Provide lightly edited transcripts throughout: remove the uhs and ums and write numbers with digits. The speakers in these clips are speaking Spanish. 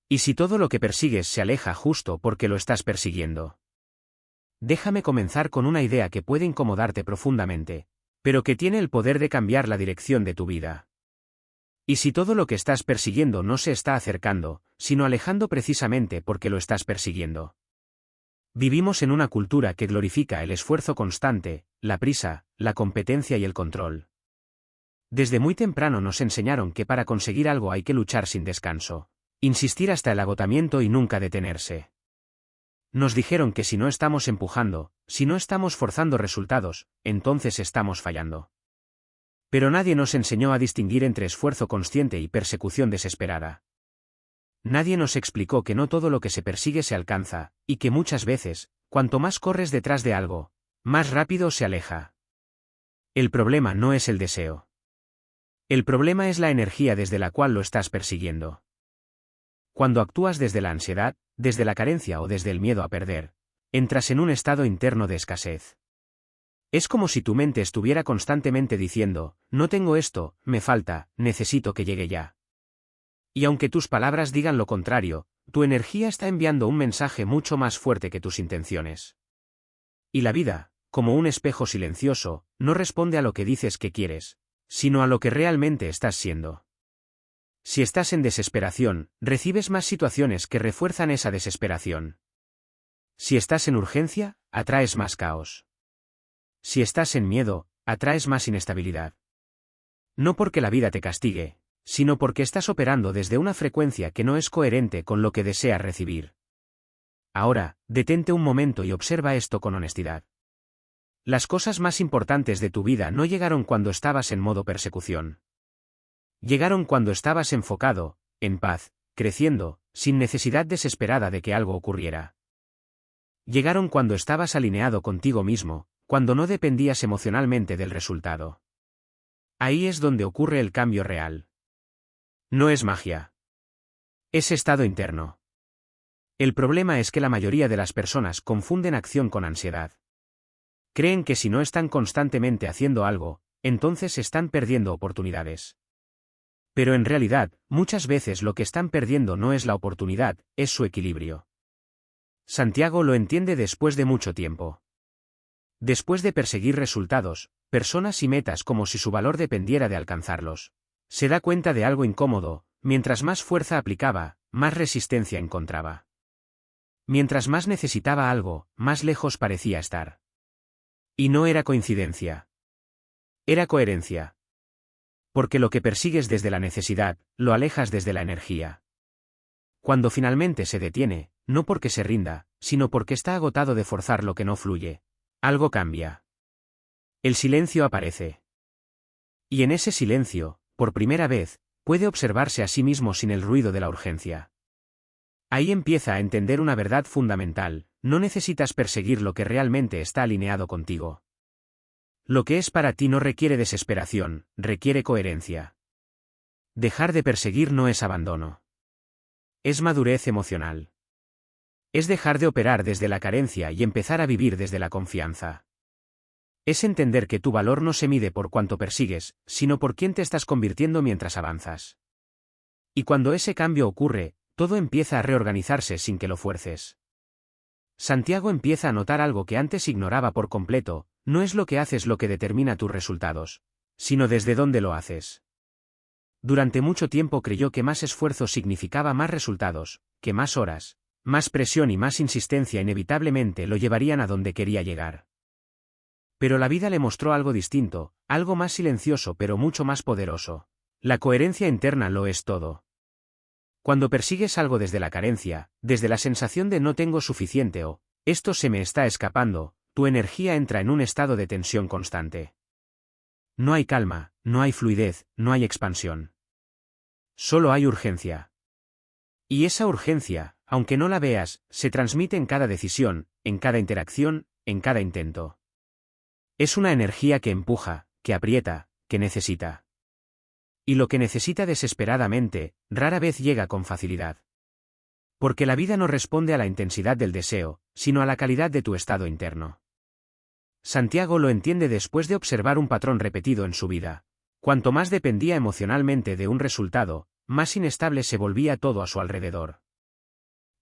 ¿Y si todo lo que persigues se aleja justo porque lo estás persiguiendo? Déjame comenzar con una idea que puede incomodarte profundamente, pero que tiene el poder de cambiar la dirección de tu vida. ¿Y si todo lo que estás persiguiendo no se está acercando, sino alejando precisamente porque lo estás persiguiendo? Vivimos en una cultura que glorifica el esfuerzo constante, la prisa, la competencia y el control. Desde muy temprano nos enseñaron que para conseguir algo hay que luchar sin descanso, insistir hasta el agotamiento y nunca detenerse. Nos dijeron que si no estamos empujando, si no estamos forzando resultados, entonces estamos fallando. Pero nadie nos enseñó a distinguir entre esfuerzo consciente y persecución desesperada. Nadie nos explicó que no todo lo que se persigue se alcanza, y que muchas veces, cuanto más corres detrás de algo, más rápido se aleja. El problema no es el deseo. El problema es la energía desde la cual lo estás persiguiendo. Cuando actúas desde la ansiedad, desde la carencia o desde el miedo a perder, entras en un estado interno de escasez. Es como si tu mente estuviera constantemente diciendo, no tengo esto, me falta, necesito que llegue ya. Y aunque tus palabras digan lo contrario, tu energía está enviando un mensaje mucho más fuerte que tus intenciones. Y la vida, como un espejo silencioso, no responde a lo que dices que quieres, sino a lo que realmente estás siendo. Si estás en desesperación, recibes más situaciones que refuerzan esa desesperación. Si estás en urgencia, atraes más caos. Si estás en miedo, atraes más inestabilidad. No porque la vida te castigue, sino porque estás operando desde una frecuencia que no es coherente con lo que deseas recibir. Ahora, detente un momento y observa esto con honestidad. Las cosas más importantes de tu vida no llegaron cuando estabas en modo persecución. Llegaron cuando estabas enfocado, en paz, creciendo, sin necesidad desesperada de que algo ocurriera. Llegaron cuando estabas alineado contigo mismo, cuando no dependías emocionalmente del resultado. Ahí es donde ocurre el cambio real. No es magia. Es estado interno. El problema es que la mayoría de las personas confunden acción con ansiedad. Creen que si no están constantemente haciendo algo, entonces están perdiendo oportunidades. Pero en realidad, muchas veces lo que están perdiendo no es la oportunidad, es su equilibrio. Santiago lo entiende después de mucho tiempo. Después de perseguir resultados, personas y metas como si su valor dependiera de alcanzarlos, se da cuenta de algo incómodo: mientras más fuerza aplicaba, más resistencia encontraba. Mientras más necesitaba algo, más lejos parecía estar. Y no era coincidencia. Era coherencia. Porque lo que persigues desde la necesidad, lo alejas desde la energía. Cuando finalmente se detiene, no porque se rinda, sino porque está agotado de forzar lo que no fluye, algo cambia. El silencio aparece. Y en ese silencio, por primera vez, puede observarse a sí mismo sin el ruido de la urgencia. Ahí empieza a entender una verdad fundamental: no necesitas perseguir lo que realmente está alineado contigo. Lo que es para ti no requiere desesperación, requiere coherencia. Dejar de perseguir no es abandono. Es madurez emocional. Es dejar de operar desde la carencia y empezar a vivir desde la confianza. Es entender que tu valor no se mide por cuánto persigues, sino por quién te estás convirtiendo mientras avanzas. Y cuando ese cambio ocurre, todo empieza a reorganizarse sin que lo fuerces. Santiago empieza a notar algo que antes ignoraba por completo: no es lo que haces lo que determina tus resultados, sino desde dónde lo haces. Durante mucho tiempo creyó que más esfuerzo significaba más resultados, que más horas, más presión y más insistencia inevitablemente lo llevarían a donde quería llegar. Pero la vida le mostró algo distinto, algo más silencioso pero mucho más poderoso. La coherencia interna lo es todo. Cuando persigues algo desde la carencia, desde la sensación de no tengo suficiente o esto se me está escapando, tu energía entra en un estado de tensión constante. No hay calma, no hay fluidez, no hay expansión. Solo hay urgencia. Y esa urgencia, aunque no la veas, se transmite en cada decisión, en cada interacción, en cada intento. Es una energía que empuja, que aprieta, que necesita. Y lo que necesita desesperadamente, rara vez llega con facilidad. Porque la vida no responde a la intensidad del deseo, sino a la calidad de tu estado interno. Santiago lo entiende después de observar un patrón repetido en su vida. Cuanto más dependía emocionalmente de un resultado, más inestable se volvía todo a su alrededor.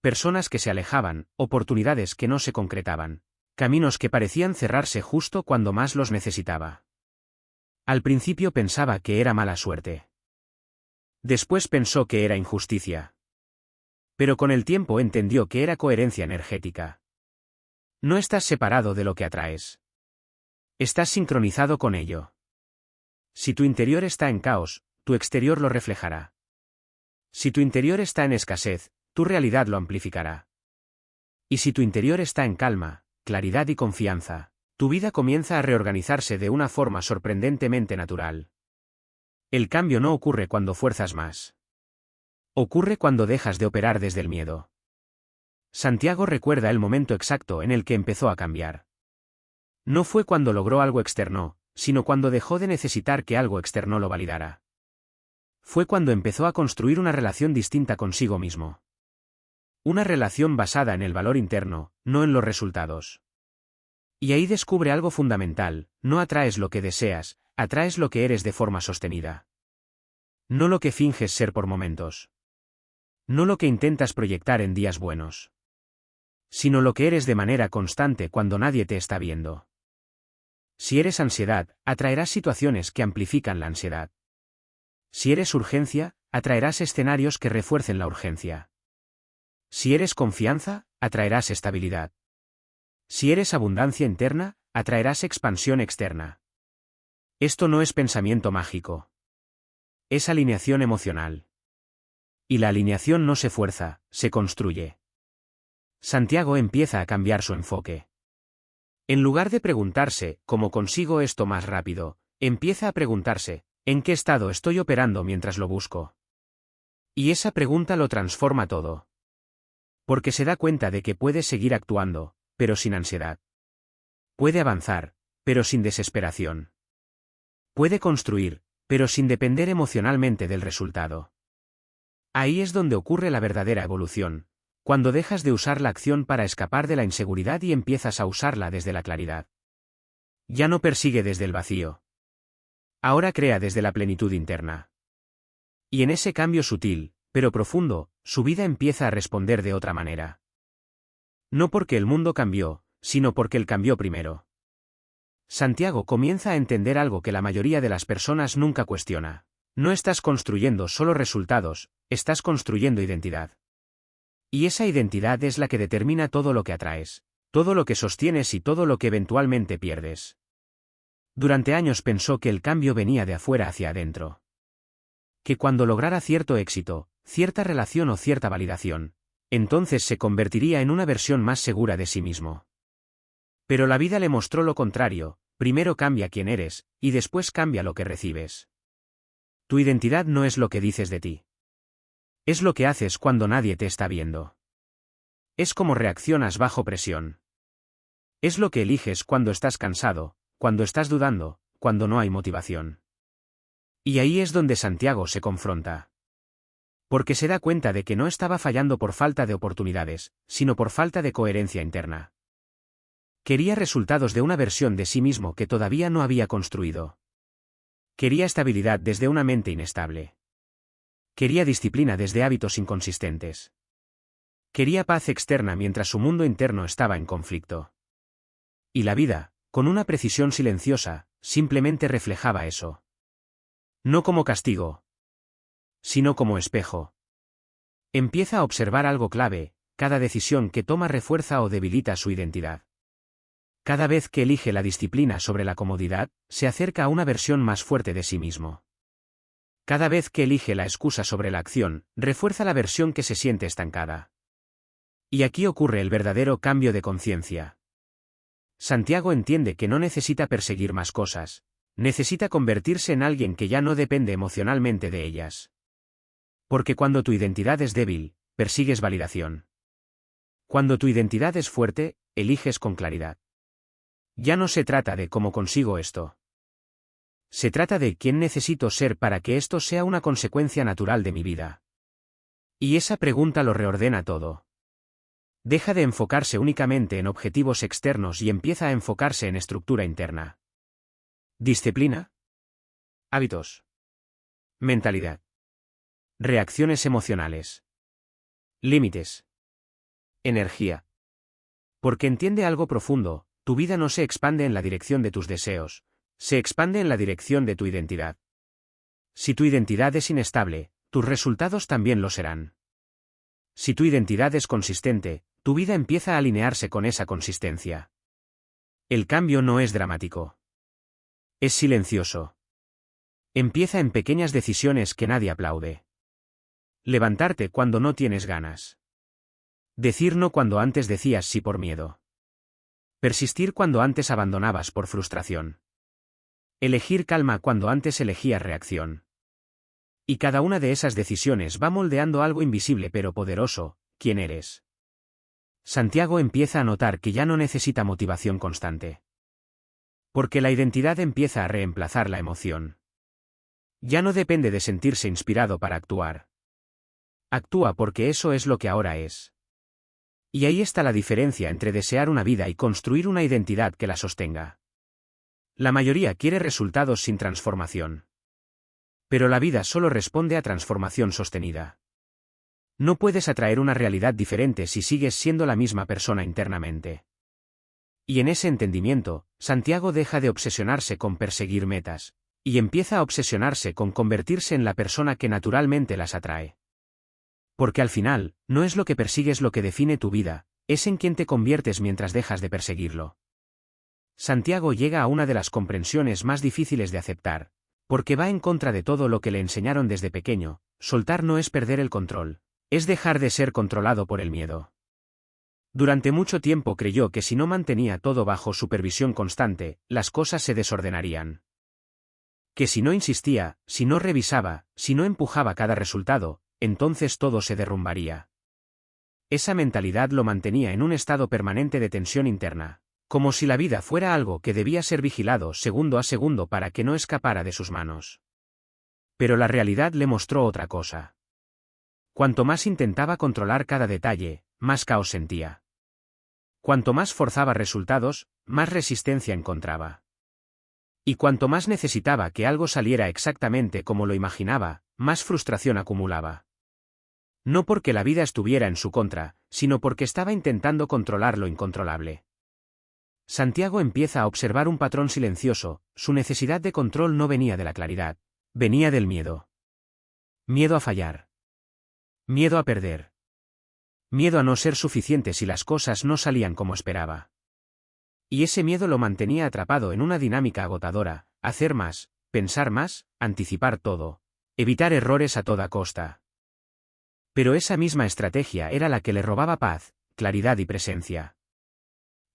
personas que se alejaban, oportunidades que no se concretaban, caminos que parecían cerrarse justo cuando más los necesitaba. Al principio pensaba que era mala suerte. Después pensó que era injusticia. Pero con el tiempo entendió que era coherencia energética. No estás separado de lo que atraes. Estás sincronizado con ello. Si tu interior está en caos, tu exterior lo reflejará. Si tu interior está en escasez, tu realidad lo amplificará. Y si tu interior está en calma, claridad y confianza, tu vida comienza a reorganizarse de una forma sorprendentemente natural. El cambio no ocurre cuando fuerzas más. Ocurre cuando dejas de operar desde el miedo. Santiago recuerda el momento exacto en el que empezó a cambiar. No fue cuando logró algo externo, sino cuando dejó de necesitar que algo externo lo validara. Fue cuando empezó a construir una relación distinta consigo mismo. Una relación basada en el valor interno, no en los resultados. Y ahí descubre algo fundamental: no atraes lo que deseas, atraes lo que eres de forma sostenida. No lo que finges ser por momentos. No lo que intentas proyectar en días buenos. Sino lo que eres de manera constante cuando nadie te está viendo. Si eres ansiedad, atraerás situaciones que amplifican la ansiedad. Si eres urgencia, atraerás escenarios que refuercen la urgencia. Si eres confianza, atraerás estabilidad. Si eres abundancia interna, atraerás expansión externa. Esto no es pensamiento mágico. Es alineación emocional. Y la alineación no se fuerza, se construye. Santiago empieza a cambiar su enfoque. En lugar de preguntarse, ¿cómo consigo esto más rápido?, empieza a preguntarse, ¿en qué estado estoy operando mientras lo busco? Y esa pregunta lo transforma todo. Porque se da cuenta de que puede seguir actuando, pero sin ansiedad. Puede avanzar, pero sin desesperación. Puede construir, pero sin depender emocionalmente del resultado. Ahí es donde ocurre la verdadera evolución, cuando dejas de usar la acción para escapar de la inseguridad y empiezas a usarla desde la claridad. Ya no persigue desde el vacío. Ahora crea desde la plenitud interna. Y en ese cambio sutil, pero profundo, su vida empieza a responder de otra manera. No porque el mundo cambió, sino porque él cambió primero. Santiago comienza a entender algo que la mayoría de las personas nunca cuestiona. No estás construyendo solo resultados, estás construyendo identidad. Y esa identidad es la que determina todo lo que atraes, todo lo que sostienes y todo lo que eventualmente pierdes. Durante años pensó que el cambio venía de afuera hacia adentro. Que cuando lograra cierto éxito, cierta relación o cierta validación, entonces se convertiría en una versión más segura de sí mismo. Pero la vida le mostró lo contrario: primero cambia quién eres, y después cambia lo que recibes. Tu identidad no es lo que dices de ti. Es lo que haces cuando nadie te está viendo. Es cómo reaccionas bajo presión. Es lo que eliges cuando estás cansado, cuando estás dudando, cuando no hay motivación. Y ahí es donde Santiago se confronta. Porque se da cuenta de que no estaba fallando por falta de oportunidades, sino por falta de coherencia interna. Quería resultados de una versión de sí mismo que todavía no había construido. Quería estabilidad desde una mente inestable. Quería disciplina desde hábitos inconsistentes. Quería paz externa mientras su mundo interno estaba en conflicto. Y la vida, con una precisión silenciosa, simplemente reflejaba eso. No como castigo, sino como espejo. Empieza a observar algo clave: cada decisión que toma refuerza o debilita su identidad. Cada vez que elige la disciplina sobre la comodidad, se acerca a una versión más fuerte de sí mismo. Cada vez que elige la excusa sobre la acción, refuerza la versión que se siente estancada. Y aquí ocurre el verdadero cambio de conciencia. Santiago entiende que no necesita perseguir más cosas, necesita convertirse en alguien que ya no depende emocionalmente de ellas. Porque cuando tu identidad es débil, persigues validación. Cuando tu identidad es fuerte, eliges con claridad. Ya no se trata de cómo consigo esto. Se trata de quién necesito ser para que esto sea una consecuencia natural de mi vida. Y esa pregunta lo reordena todo. Deja de enfocarse únicamente en objetivos externos y empieza a enfocarse en estructura interna. Disciplina. Hábitos. Mentalidad. Reacciones emocionales. Límites. Energía. Porque entiende algo profundo, tu vida no se expande en la dirección de tus deseos, se expande en la dirección de tu identidad. Si tu identidad es inestable, tus resultados también lo serán. Si tu identidad es consistente, tu vida empieza a alinearse con esa consistencia. El cambio no es dramático. Es silencioso. Empieza en pequeñas decisiones que nadie aplaude. Levantarte cuando no tienes ganas. Decir no cuando antes decías sí por miedo. Persistir cuando antes abandonabas por frustración. Elegir calma cuando antes elegías reacción. Y cada una de esas decisiones va moldeando algo invisible pero poderoso, ¿quién eres? Santiago empieza a notar que ya no necesita motivación constante. Porque la identidad empieza a reemplazar la emoción. Ya no depende de sentirse inspirado para actuar. Actúa porque eso es lo que ahora es. Y ahí está la diferencia entre desear una vida y construir una identidad que la sostenga. La mayoría quiere resultados sin transformación. Pero la vida solo responde a transformación sostenida. No puedes atraer una realidad diferente si sigues siendo la misma persona internamente. Y en ese entendimiento, Santiago deja de obsesionarse con perseguir metas, y empieza a obsesionarse con convertirse en la persona que naturalmente las atrae. Porque al final, no es lo que persigues lo que define tu vida, es en quien te conviertes mientras dejas de perseguirlo. Santiago llega a una de las comprensiones más difíciles de aceptar, porque va en contra de todo lo que le enseñaron desde pequeño. Soltar no es perder el control, es dejar de ser controlado por el miedo. Durante mucho tiempo creyó que si no mantenía todo bajo supervisión constante, las cosas se desordenarían. Que si no insistía, si no revisaba, si no empujaba cada resultado, entonces todo se derrumbaría. Esa mentalidad lo mantenía en un estado permanente de tensión interna, como si la vida fuera algo que debía ser vigilado segundo a segundo para que no escapara de sus manos. Pero la realidad le mostró otra cosa. Cuanto más intentaba controlar cada detalle, más caos sentía. Cuanto más forzaba resultados, más resistencia encontraba. Y cuanto más necesitaba que algo saliera exactamente como lo imaginaba, más frustración acumulaba. No porque la vida estuviera en su contra, sino porque estaba intentando controlar lo incontrolable. Santiago empieza a observar un patrón silencioso, su necesidad de control no venía de la claridad, venía del miedo. Miedo a fallar. Miedo a perder. Miedo a no ser suficiente si las cosas no salían como esperaba. Y ese miedo lo mantenía atrapado en una dinámica agotadora, hacer más, pensar más, anticipar todo, evitar errores a toda costa. Pero esa misma estrategia era la que le robaba paz, claridad y presencia.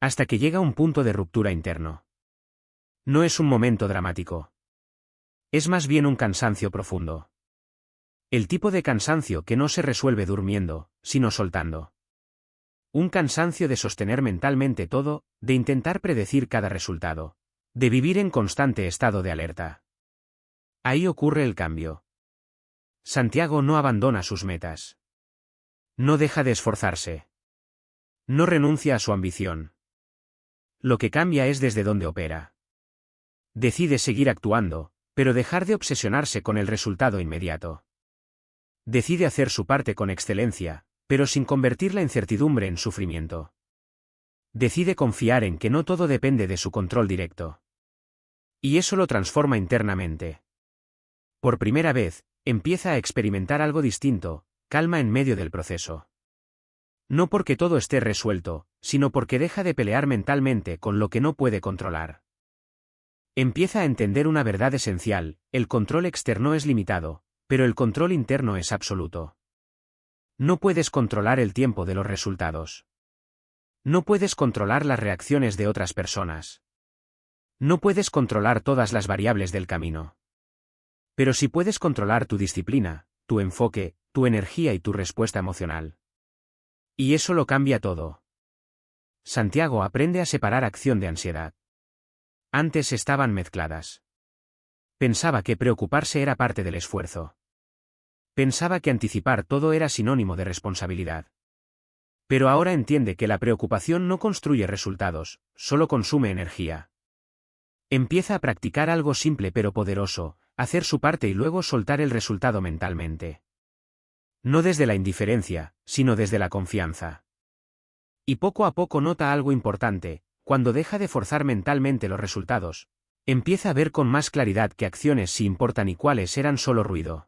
Hasta que llega un punto de ruptura interno. No es un momento dramático. Es más bien un cansancio profundo. El tipo de cansancio que no se resuelve durmiendo, sino soltando. Un cansancio de sostener mentalmente todo, de intentar predecir cada resultado. De vivir en constante estado de alerta. Ahí ocurre el cambio. Santiago no abandona sus metas. No deja de esforzarse. No renuncia a su ambición. Lo que cambia es desde dónde opera. Decide seguir actuando, pero dejar de obsesionarse con el resultado inmediato. Decide hacer su parte con excelencia, pero sin convertir la incertidumbre en sufrimiento. Decide confiar en que no todo depende de su control directo. Y eso lo transforma internamente. Por primera vez, empieza a experimentar algo distinto, calma en medio del proceso. No porque todo esté resuelto, sino porque deja de pelear mentalmente con lo que no puede controlar. Empieza a entender una verdad esencial: el control externo es limitado, pero el control interno es absoluto. No puedes controlar el tiempo de los resultados. No puedes controlar las reacciones de otras personas. No puedes controlar todas las variables del camino. Pero sí puedes controlar tu disciplina, tu enfoque, tu energía y tu respuesta emocional. Y eso lo cambia todo. Santiago aprende a separar acción de ansiedad. Antes estaban mezcladas. Pensaba que preocuparse era parte del esfuerzo. Pensaba que anticipar todo era sinónimo de responsabilidad. Pero ahora entiende que la preocupación no construye resultados, solo consume energía. Empieza a practicar algo simple pero poderoso: hacer su parte y luego soltar el resultado mentalmente. No desde la indiferencia, sino desde la confianza. Y poco a poco nota algo importante: cuando deja de forzar mentalmente los resultados, empieza a ver con más claridad qué acciones sí importan y cuáles eran solo ruido.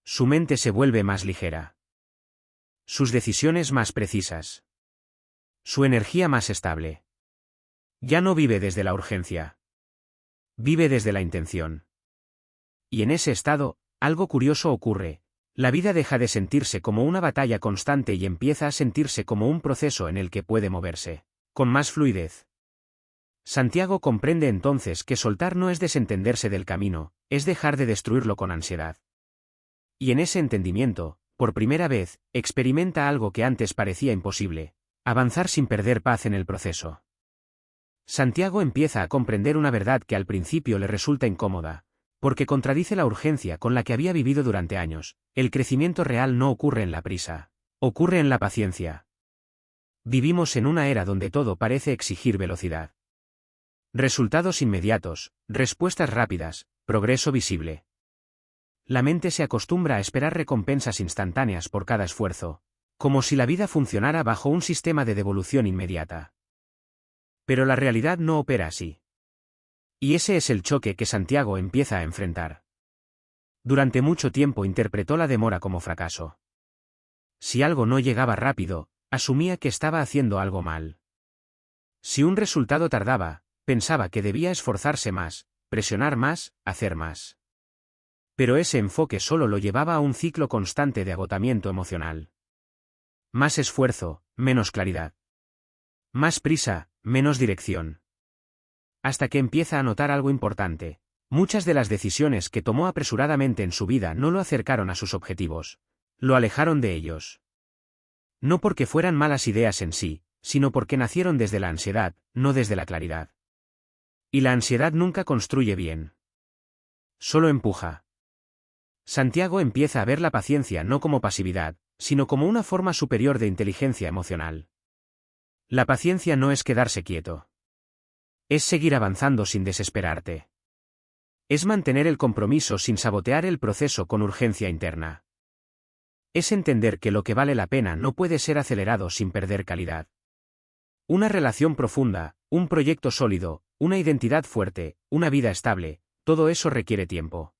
Su mente se vuelve más ligera. Sus decisiones más precisas. Su energía más estable. Ya no vive desde la urgencia. Vive desde la intención. Y en ese estado, algo curioso ocurre: la vida deja de sentirse como una batalla constante y empieza a sentirse como un proceso en el que puede moverse con más fluidez. Santiago comprende entonces que soltar no es desentenderse del camino, es dejar de destruirlo con ansiedad. Y en ese entendimiento, por primera vez, experimenta algo que antes parecía imposible: avanzar sin perder paz en el proceso. Santiago empieza a comprender una verdad que al principio le resulta incómoda, porque contradice la urgencia con la que había vivido durante años: el crecimiento real no ocurre en la prisa, ocurre en la paciencia. Vivimos en una era donde todo parece exigir velocidad. Resultados inmediatos, respuestas rápidas, progreso visible. La mente se acostumbra a esperar recompensas instantáneas por cada esfuerzo, como si la vida funcionara bajo un sistema de devolución inmediata. Pero la realidad no opera así. Y ese es el choque que Santiago empieza a enfrentar. Durante mucho tiempo interpretó la demora como fracaso. Si algo no llegaba rápido, asumía que estaba haciendo algo mal. Si un resultado tardaba, pensaba que debía esforzarse más, presionar más, hacer más. Pero ese enfoque solo lo llevaba a un ciclo constante de agotamiento emocional. Más esfuerzo, menos claridad. Más prisa, menos dirección. Hasta que empieza a notar algo importante: muchas de las decisiones que tomó apresuradamente en su vida no lo acercaron a sus objetivos, lo alejaron de ellos. No porque fueran malas ideas en sí, sino porque nacieron desde la ansiedad, no desde la claridad. Y la ansiedad nunca construye bien. Solo empuja. Santiago empieza a ver la paciencia no como pasividad, sino como una forma superior de inteligencia emocional. La paciencia no es quedarse quieto. Es seguir avanzando sin desesperarte. Es mantener el compromiso sin sabotear el proceso con urgencia interna. Es entender que lo que vale la pena no puede ser acelerado sin perder calidad. Una relación profunda, un proyecto sólido, una identidad fuerte, una vida estable, todo eso requiere tiempo.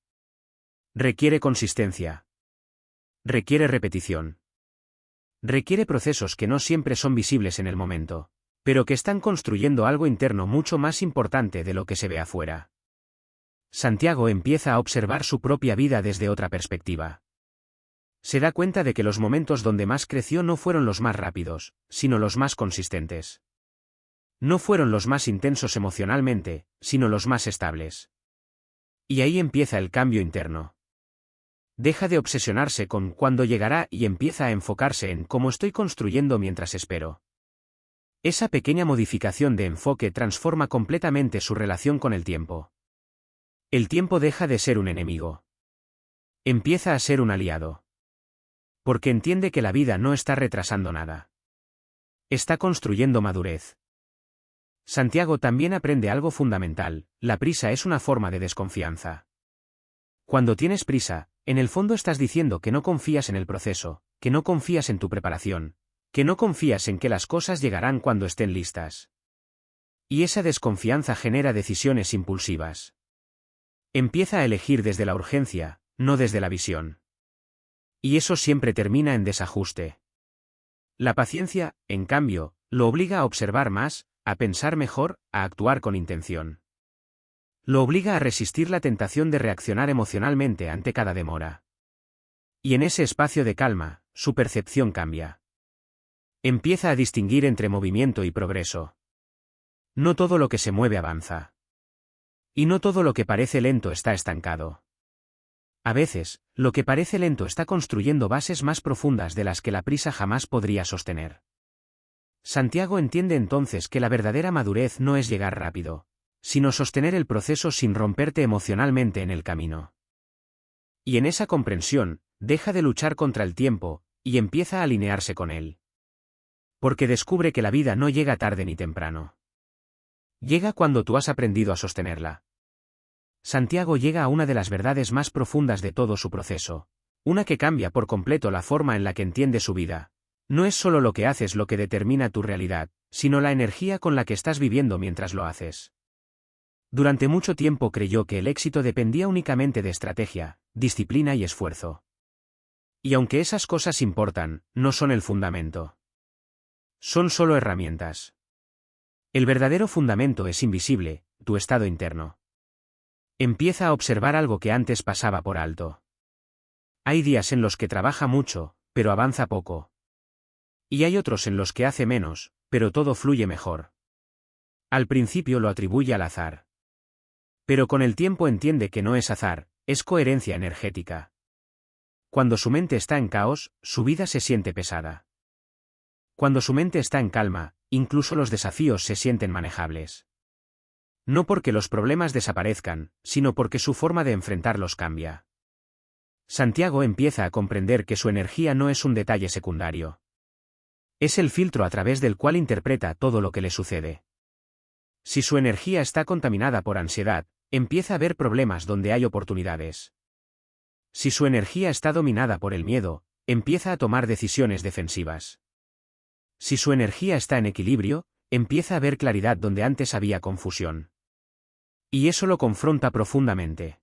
Requiere consistencia. Requiere repetición. Requiere procesos que no siempre son visibles en el momento, pero que están construyendo algo interno mucho más importante de lo que se ve afuera. Santiago empieza a observar su propia vida desde otra perspectiva. Se da cuenta de que los momentos donde más creció no fueron los más rápidos, sino los más consistentes. No fueron los más intensos emocionalmente, sino los más estables. Y ahí empieza el cambio interno. Deja de obsesionarse con cuándo llegará y empieza a enfocarse en cómo estoy construyendo mientras espero. Esa pequeña modificación de enfoque transforma completamente su relación con el tiempo. El tiempo deja de ser un enemigo. Empieza a ser un aliado. Porque entiende que la vida no está retrasando nada. Está construyendo madurez. Santiago también aprende algo fundamental: la prisa es una forma de desconfianza. Cuando tienes prisa, en el fondo estás diciendo que no confías en el proceso, que no confías en tu preparación, que no confías en que las cosas llegarán cuando estén listas. Y esa desconfianza genera decisiones impulsivas. Empieza a elegir desde la urgencia, no desde la visión. Y eso siempre termina en desajuste. La paciencia, en cambio, lo obliga a observar más, a pensar mejor, a actuar con intención. Lo obliga a resistir la tentación de reaccionar emocionalmente ante cada demora. Y en ese espacio de calma, su percepción cambia. Empieza a distinguir entre movimiento y progreso. No todo lo que se mueve avanza. Y no todo lo que parece lento está estancado. A veces, lo que parece lento está construyendo bases más profundas de las que la prisa jamás podría sostener. Santiago entiende entonces que la verdadera madurez no es llegar rápido, sino sostener el proceso sin romperte emocionalmente en el camino. Y en esa comprensión, deja de luchar contra el tiempo, y empieza a alinearse con él. Porque descubre que la vida no llega tarde ni temprano. Llega cuando tú has aprendido a sostenerla. Santiago llega a una de las verdades más profundas de todo su proceso, una que cambia por completo la forma en la que entiende su vida: No es solo lo que haces lo que determina tu realidad, sino la energía con la que estás viviendo mientras lo haces. Durante mucho tiempo creyó que el éxito dependía únicamente de estrategia, disciplina y esfuerzo. Y aunque esas cosas importan, no son el fundamento. Son solo herramientas. El verdadero fundamento es invisible, tu estado interno. Empieza a observar algo que antes pasaba por alto. Hay días en los que trabaja mucho, pero avanza poco. Y hay otros en los que hace menos, pero todo fluye mejor. Al principio lo atribuye al azar. Pero con el tiempo entiende que no es azar, es coherencia energética. Cuando su mente está en caos, su vida se siente pesada. Cuando su mente está en calma, incluso los desafíos se sienten manejables. No porque los problemas desaparezcan, sino porque su forma de enfrentarlos cambia. Santiago empieza a comprender que su energía no es un detalle secundario. Es el filtro a través del cual interpreta todo lo que le sucede. Si su energía está contaminada por ansiedad, empieza a ver problemas donde hay oportunidades. Si su energía está dominada por el miedo, empieza a tomar decisiones defensivas. Si su energía está en equilibrio, empieza a ver claridad donde antes había confusión. Y eso lo confronta profundamente.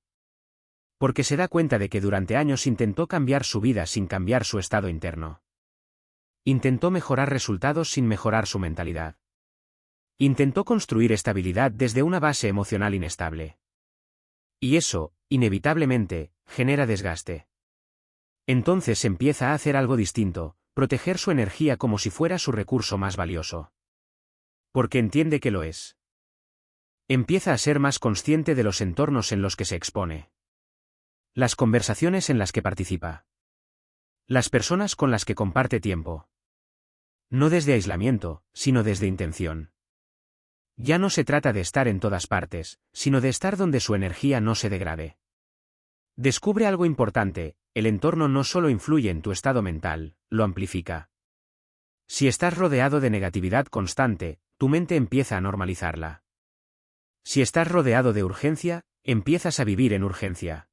Porque se da cuenta de que durante años intentó cambiar su vida sin cambiar su estado interno. Intentó mejorar resultados sin mejorar su mentalidad. Intentó construir estabilidad desde una base emocional inestable. Y eso, inevitablemente, genera desgaste. Entonces empieza a hacer algo distinto, proteger su energía como si fuera su recurso más valioso. Porque entiende que lo es. Empieza a ser más consciente de los entornos en los que se expone. Las conversaciones en las que participa. Las personas con las que comparte tiempo. No desde aislamiento, sino desde intención. Ya no se trata de estar en todas partes, sino de estar donde su energía no se degrade. Descubre algo importante, el entorno no solo influye en tu estado mental, lo amplifica. Si estás rodeado de negatividad constante, tu mente empieza a normalizarla. Si estás rodeado de urgencia, empiezas a vivir en urgencia.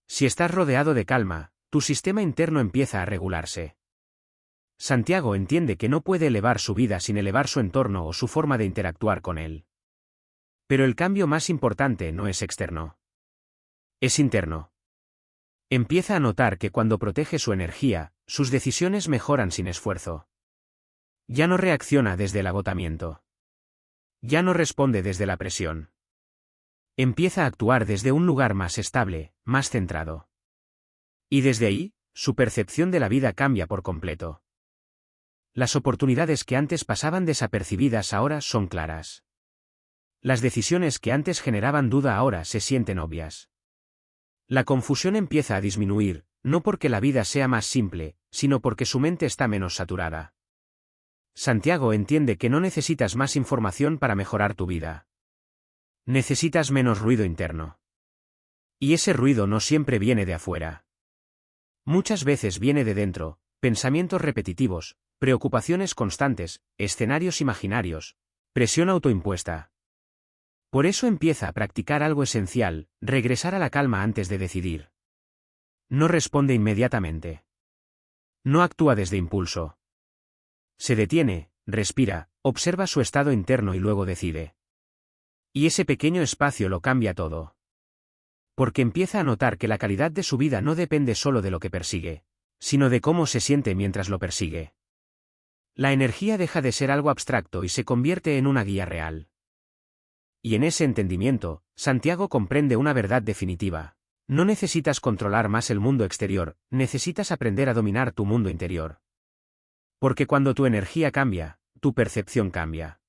Si estás rodeado de calma, tu sistema interno empieza a regularse. Santiago entiende que no puede elevar su vida sin elevar su entorno o su forma de interactuar con él. Pero el cambio más importante no es externo. Es interno. Empieza a notar que cuando protege su energía, sus decisiones mejoran sin esfuerzo. Ya no reacciona desde el agotamiento. Ya no responde desde la presión. Empieza a actuar desde un lugar más estable, más centrado. Y desde ahí, su percepción de la vida cambia por completo. Las oportunidades que antes pasaban desapercibidas ahora son claras. Las decisiones que antes generaban duda ahora se sienten obvias. La confusión empieza a disminuir, no porque la vida sea más simple, sino porque su mente está menos saturada. Santiago entiende que no necesitas más información para mejorar tu vida. Necesitas menos ruido interno. Y ese ruido no siempre viene de afuera. Muchas veces viene de dentro, pensamientos repetitivos, preocupaciones constantes, escenarios imaginarios, presión autoimpuesta. Por eso empieza a practicar algo esencial, regresar a la calma antes de decidir. No responde inmediatamente. No actúa desde impulso. Se detiene, respira, observa su estado interno y luego decide. Y ese pequeño espacio lo cambia todo. Porque empieza a notar que la calidad de su vida no depende solo de lo que persigue, sino de cómo se siente mientras lo persigue. La energía deja de ser algo abstracto y se convierte en una guía real. Y en ese entendimiento, Santiago comprende una verdad definitiva. No necesitas controlar más el mundo exterior, necesitas aprender a dominar tu mundo interior. Porque cuando tu energía cambia, tu percepción cambia.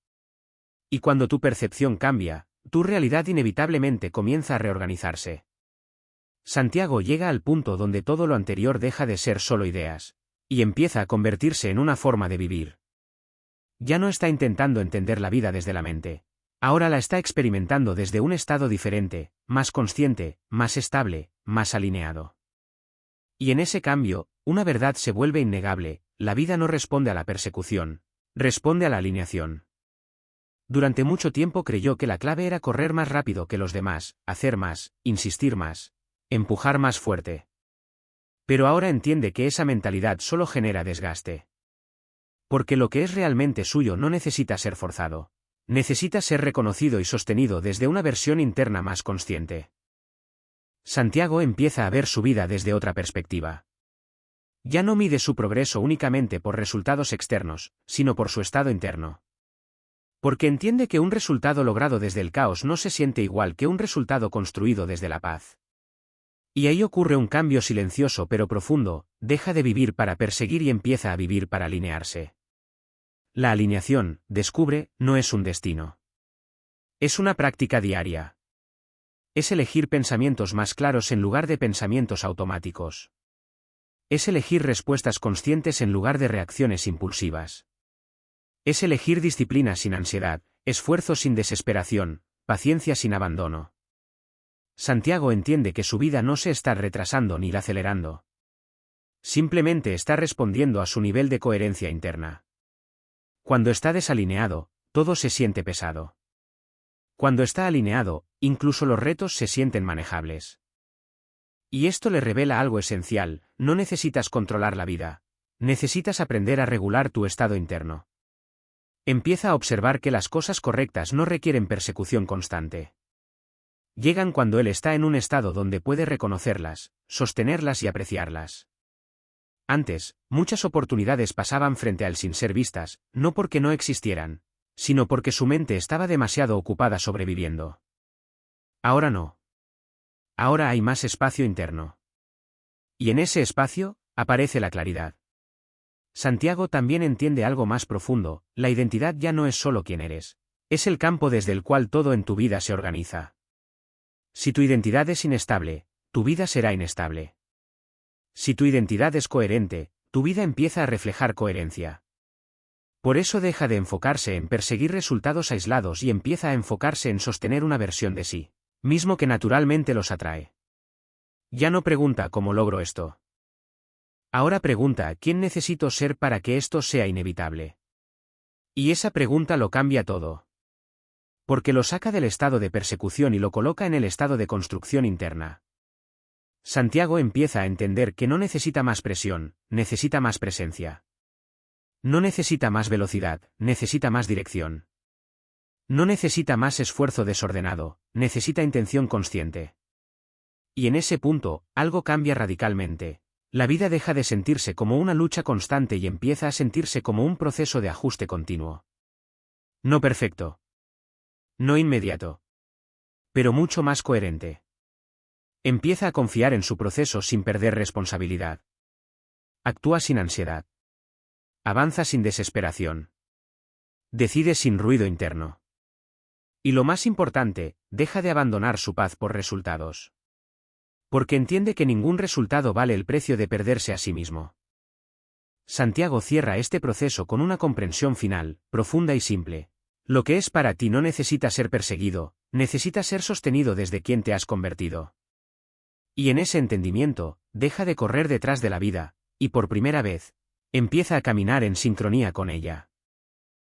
Y cuando tu percepción cambia, tu realidad inevitablemente comienza a reorganizarse. Santiago llega al punto donde todo lo anterior deja de ser solo ideas, y empieza a convertirse en una forma de vivir. Ya no está intentando entender la vida desde la mente. Ahora la está experimentando desde un estado diferente, más consciente, más estable, más alineado. Y en ese cambio, una verdad se vuelve innegable: la vida no responde a la persecución, responde a la alineación. Durante mucho tiempo creyó que la clave era correr más rápido que los demás, hacer más, insistir más, empujar más fuerte. Pero ahora entiende que esa mentalidad solo genera desgaste. Porque lo que es realmente suyo no necesita ser forzado. Necesita ser reconocido y sostenido desde una versión interna más consciente. Santiago empieza a ver su vida desde otra perspectiva. Ya no mide su progreso únicamente por resultados externos, sino por su estado interno. Porque entiende que un resultado logrado desde el caos no se siente igual que un resultado construido desde la paz. Y ahí ocurre un cambio silencioso pero profundo, deja de vivir para perseguir y empieza a vivir para alinearse. La alineación, descubre, no es un destino. Es una práctica diaria. Es elegir pensamientos más claros en lugar de pensamientos automáticos. Es elegir respuestas conscientes en lugar de reacciones impulsivas. Es elegir disciplina sin ansiedad, esfuerzo sin desesperación, paciencia sin abandono. Santiago entiende que su vida no se está retrasando ni la acelerando. Simplemente está respondiendo a su nivel de coherencia interna. Cuando está desalineado, todo se siente pesado. Cuando está alineado, incluso los retos se sienten manejables. Y esto le revela algo esencial: no necesitas controlar la vida. Necesitas aprender a regular tu estado interno. Empieza a observar que las cosas correctas no requieren persecución constante. Llegan cuando él está en un estado donde puede reconocerlas, sostenerlas y apreciarlas. Antes, muchas oportunidades pasaban frente a él sin ser vistas, no porque no existieran, sino porque su mente estaba demasiado ocupada sobreviviendo. Ahora no. Ahora hay más espacio interno. Y en ese espacio, aparece la claridad. Santiago también entiende algo más profundo: la identidad ya no es solo quién eres, es el campo desde el cual todo en tu vida se organiza. Si tu identidad es inestable, tu vida será inestable. Si tu identidad es coherente, tu vida empieza a reflejar coherencia. Por eso deja de enfocarse en perseguir resultados aislados y empieza a enfocarse en sostener una versión de sí mismo que naturalmente los atrae. Ya no pregunta cómo logro esto. Ahora pregunta quién necesito ser para que esto sea inevitable. Y esa pregunta lo cambia todo. Porque lo saca del estado de persecución y lo coloca en el estado de construcción interna. Santiago empieza a entender que no necesita más presión, necesita más presencia. No necesita más velocidad, necesita más dirección. No necesita más esfuerzo desordenado, necesita intención consciente. Y en ese punto, algo cambia radicalmente. La vida deja de sentirse como una lucha constante y empieza a sentirse como un proceso de ajuste continuo. No perfecto. No inmediato. Pero mucho más coherente. Empieza a confiar en su proceso sin perder responsabilidad. Actúa sin ansiedad. Avanza sin desesperación. Decide sin ruido interno. Y lo más importante, deja de abandonar su paz por resultados. Porque entiende que ningún resultado vale el precio de perderse a sí mismo. Santiago cierra este proceso con una comprensión final, profunda y simple. Lo que es para ti no necesita ser perseguido, necesita ser sostenido desde quien te has convertido. Y en ese entendimiento, deja de correr detrás de la vida, y por primera vez, empieza a caminar en sincronía con ella.